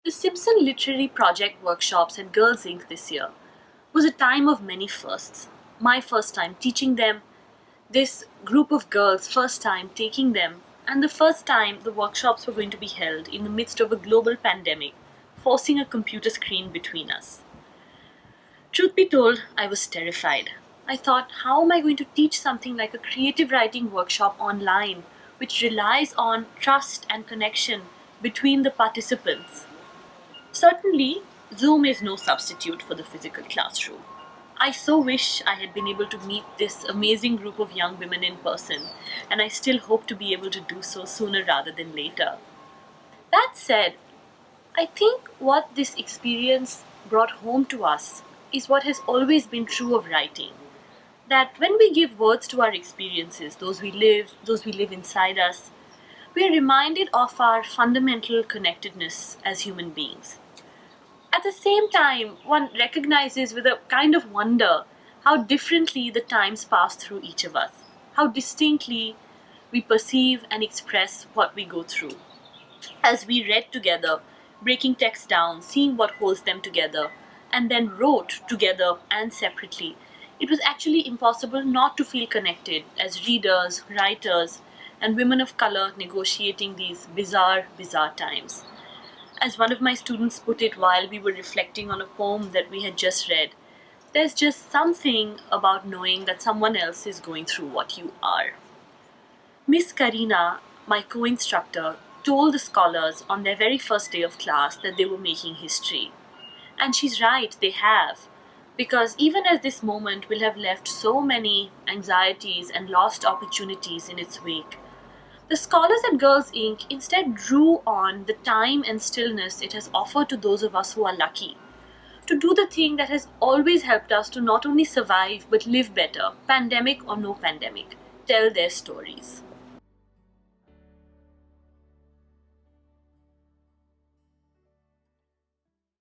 The Simpson Literary Project workshops at Girls Inc. this year was a time of many firsts. My first time teaching them, this group of girls' first time taking them, and the first time the workshops were going to be held in the midst of a global pandemic, forcing a computer screen between us. Truth be told, I was terrified. I thought, how am I going to teach something like a creative writing workshop online, which relies on trust and connection between the participants? Certainly, Zoom is no substitute for the physical classroom. I so wish I had been able to meet this amazing group of young women in person, and I still hope to be able to do so sooner rather than later. That said, I think what this experience brought home to us is what has always been true of writing. That when we give words to our experiences, those we live inside us, we are reminded of our fundamental connectedness as human beings. At the same time, one recognizes with a kind of wonder how differently the times pass through each of us, how distinctly we perceive and express what we go through. As we read together, breaking texts down, seeing what holds them together, and then wrote together and separately, it was actually impossible not to feel connected as readers, writers, and women of color negotiating these bizarre, bizarre times. As one of my students put it while we were reflecting on a poem that we had just read, there's just something about knowing that someone else is going through what you are. Miss Karina, my co-instructor, told the scholars on their very first day of class that they were making history. And she's right, they have. Because even as this moment will have left so many anxieties and lost opportunities in its wake, the scholars at Girls Inc. instead drew on the time and stillness it has offered to those of us who are lucky, to do the thing that has always helped us to not only survive but live better, pandemic or no pandemic, tell their stories.